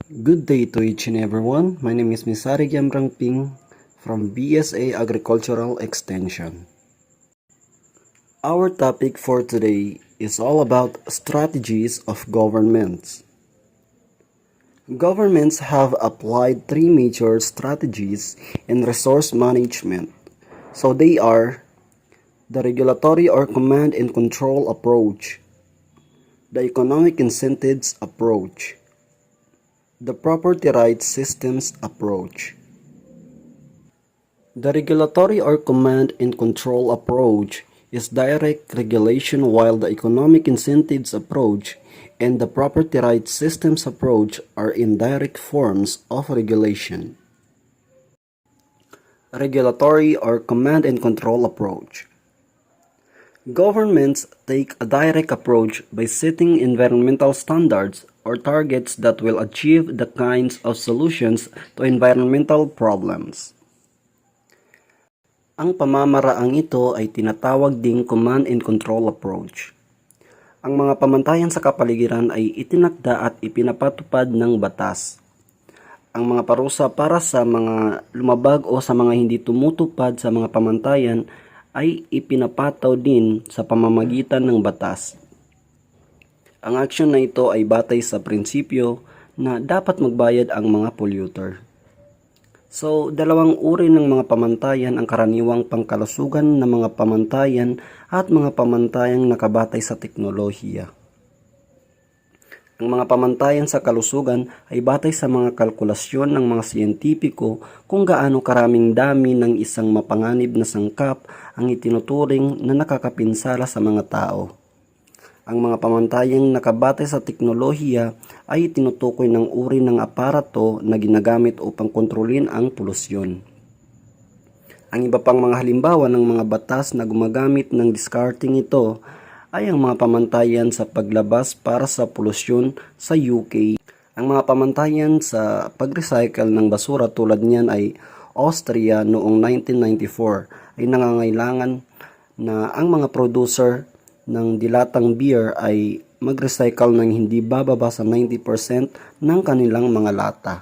Good day to each and everyone. My name is Misare G from BSA Agricultural Extension. Our topic for today is all about strategies of governments. Governments have applied three major strategies in resource management. So they are the regulatory or command and control approach, the economic incentives approach, the property rights systems approach. The regulatory or command and control approach is direct regulation, while the economic incentives approach and the property rights systems approach are indirect forms of regulation. Regulatory or command and control approach. Governments take a direct approach by setting environmental standards or targets that will achieve the kinds of solutions to environmental problems. Ang pamamaraang ito ay tinatawag ding command and control approach. Ang mga pamantayan sa kapaligiran ay itinakda at ipinapatupad ng batas. Ang mga parusa para sa mga lumabag o sa mga hindi tumutupad sa mga pamantayan ay ipinapataw din sa pamamagitan ng batas. Ang aksyon na ito ay batay sa prinsipyo na dapat magbayad ang mga polluter. So, dalawang uri ng mga pamantayan ang karaniwang pangkalusugan na mga pamantayan at mga pamantayang nakabatay sa teknolohiya. Ang mga pamantayan sa kalusugan ay batay sa mga kalkulasyon ng mga siyentipiko kung gaano karaming dami ng isang mapanganib na sangkap ang itinuturing na nakakapinsala sa mga tao. Ang mga pamantayang nakabatay sa teknolohiya ay tinutukoy ng uri ng aparato na ginagamit upang kontrolin ang polusyon. Ang iba pang mga halimbawa ng mga batas na gumagamit ng discarding ito ay ang mga pamantayan sa paglabas para sa polusyon sa UK. Ang mga pamantayan sa pag-recycle ng basura tulad niyan ay Austria noong 1994 ay nangangailangan na ang mga producer ng dilatang beer ay mag-recycle ng hindi bababa sa 90% ng kanilang mga lata.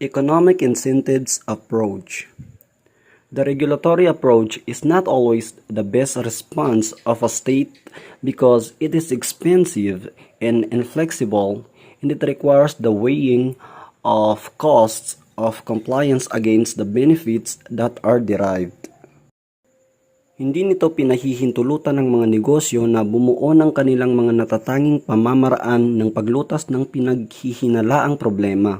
Economic incentives approach. The regulatory approach is not always the best response of a state because it is expensive and inflexible, and it requires the weighing of costs of compliance against the benefits that are derived. Hindi nito pinahihintulutan ng mga negosyo na bumuo ng kanilang mga natatanging pamamaraan ng paglutas ng pinaghihinalaang problema,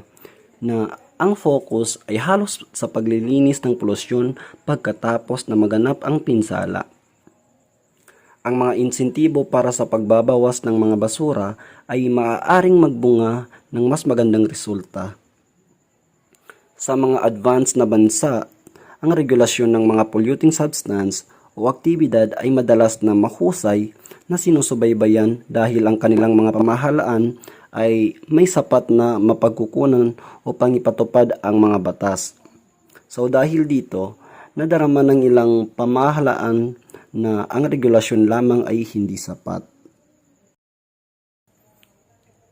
na ang focus ay halos sa paglilinis ng polusyon pagkatapos na maganap ang pinsala. Ang mga insentibo para sa pagbabawas ng mga basura ay maaaring magbunga ng mas magandang resulta. Sa mga advanced na bansa, ang regulasyon ng mga polluting substance o aktibidad ay madalas na mahusay na sinusubaybayan dahil ang kanilang mga pamahalaan ay may sapat na mapagkukunan upang ipatupad ang mga batas. So dahil dito, nadarama ng ilang pamahalaan na ang regulasyon lamang ay hindi sapat.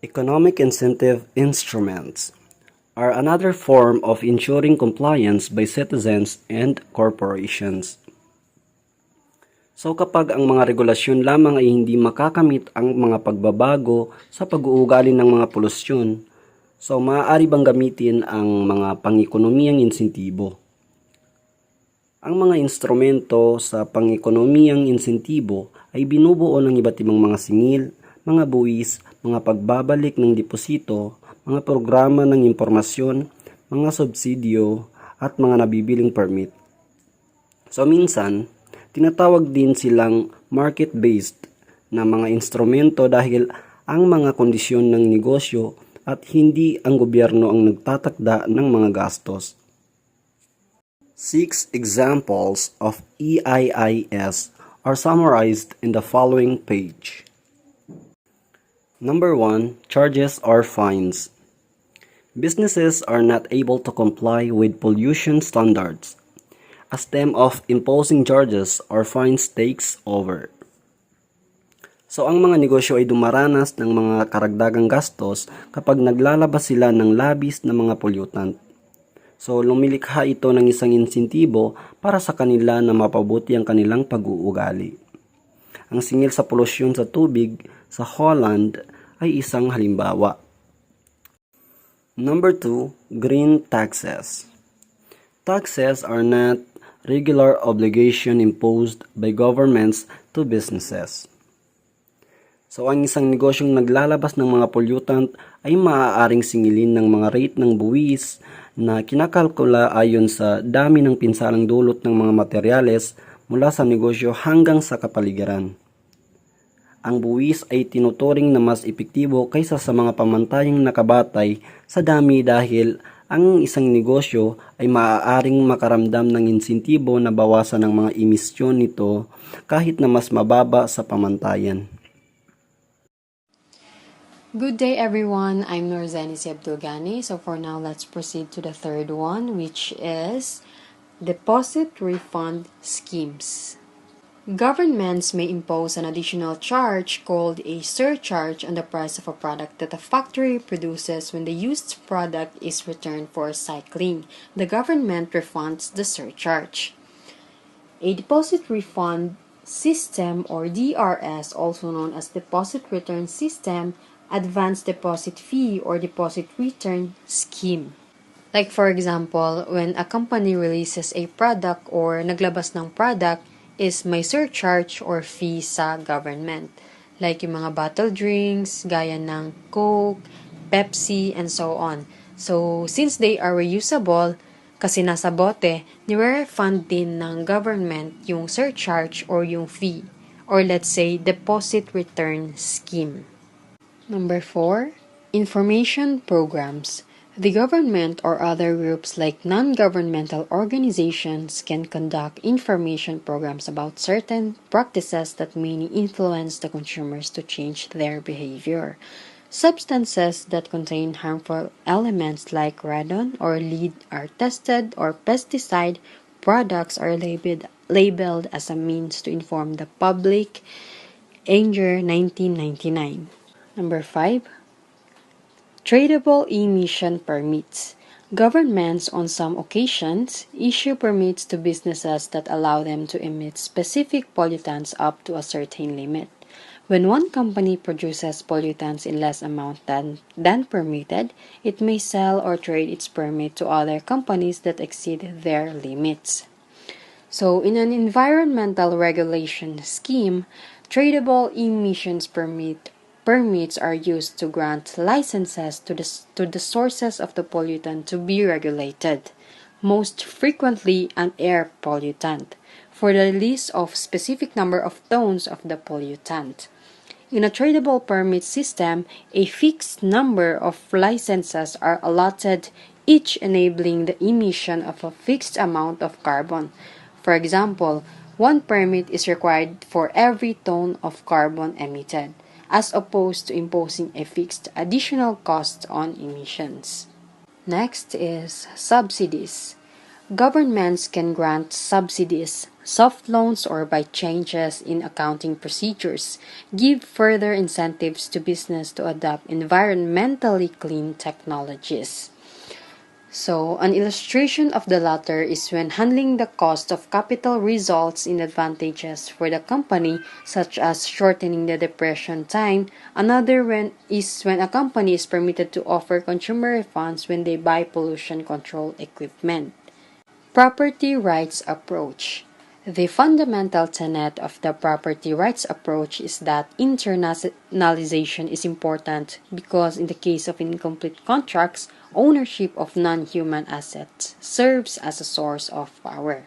Economic incentive instruments are another form of ensuring compliance by citizens and corporations. So kapag ang mga regulasyon lamang ay hindi makakamit ang mga pagbabago sa pag-uugali ng mga polusyon, so maaari bang gamitin ang mga pang-ekonomiyang insentibo? Ang mga instrumento sa pang-ekonomiyang insentibo ay binubuo ng iba't ibang mga singil, mga buwis, mga pagbabalik ng deposito, mga programa ng impormasyon, mga subsidio, at mga nabibiling permit. So minsan, tinatawag din silang market-based na mga instrumento dahil ang mga kondisyon ng negosyo at hindi ang gobyerno ang nagtatakda ng mga gastos. 6 examples of EIIS are summarized in the following page. Number 1, charges or fines. Businesses are not able to comply with pollution standards. A stem of imposing charges or fines takes over. So ang mga negosyo ay dumaranas ng mga karagdagang gastos kapag naglalabas sila ng labis na mga pollutant. So lumilikha ito ng isang insentibo para sa kanila na mapabuti ang kanilang pag-uugali. Ang singil sa polusyon sa tubig sa Holland ay isang halimbawa. Number 2, green taxes. Taxes are not regular obligation imposed by governments to businesses. So ang isang negosyong naglalabas ng mga pollutant ay maaaring singilin ng mga rate ng buwis na kinakalkula ayon sa dami ng pinsalang dulot ng mga materyales mula sa negosyo hanggang sa kapaligiran. Ang buwis ay tinuturing na mas epektibo kaysa sa mga pamantayang nakabatay sa dami dahil ang isang negosyo ay maaaring makaramdam ng insentibo na bawasan ng mga emisyon nito kahit na mas mababa sa pamantayan. Good day everyone, I'm Norzeny C. Abdulgani. So for now, let's proceed to the third one, which is Deposit-Refund Schemes. Governments may impose an additional charge called a surcharge on the price of a product that a factory produces when the used product is returned for recycling. The government refunds the surcharge. A deposit refund system, or DRS, also known as deposit return system, advance deposit fee, or deposit return scheme. Like for example, when a company releases a product or naglabas ng product, is may surcharge or fee sa government. Like yung mga bottled drinks, gaya ng Coke, Pepsi, and so on. So, since they are reusable, kasi nasa bote, nire-refund din ng government yung surcharge or yung fee, or let's say, deposit return scheme. Number 4, information programs. The government or other groups like non-governmental organizations can conduct information programs about certain practices that may influence the consumers to change their behavior. Substances that contain harmful elements like radon or lead are tested, or pesticide products are labeled as a means to inform the public. Anger 1999. Number 5, Tradable emission permits. Governments, on some occasions, issue permits to businesses that allow them to emit specific pollutants up to a certain limit. When one company produces pollutants in less amount than permitted, it may sell or trade its permit to other companies that exceed their limits. So, in an environmental regulation scheme, tradable emissions permits are used to grant licenses to the sources of the pollutant to be regulated, most frequently an air pollutant, for the release of specific number of tons of the pollutant. In a tradable permit system, a fixed number of licenses are allotted, each enabling the emission of a fixed amount of carbon. For example, one permit is required for every ton of carbon emitted, as opposed to imposing a fixed additional cost on emissions. Next is subsidies. Governments can grant subsidies, soft loans, or by changes in accounting procedures, give further incentives to business to adopt environmentally clean technologies. So, an illustration of the latter is when handling the cost of capital results in advantages for the company, such as shortening the depreciation time. Another is when a company is permitted to offer consumer refunds when they buy pollution control equipment. Property rights approach. The fundamental tenet of the property rights approach is that internationalization is important because in the case of incomplete contracts, ownership of non-human assets serves as a source of power.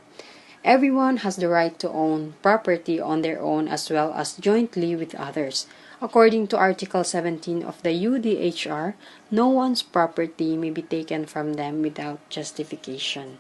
Everyone has the right to own property on their own as well as jointly with others. According to Article 17 of the UDHR, no one's property may be taken from them without justification.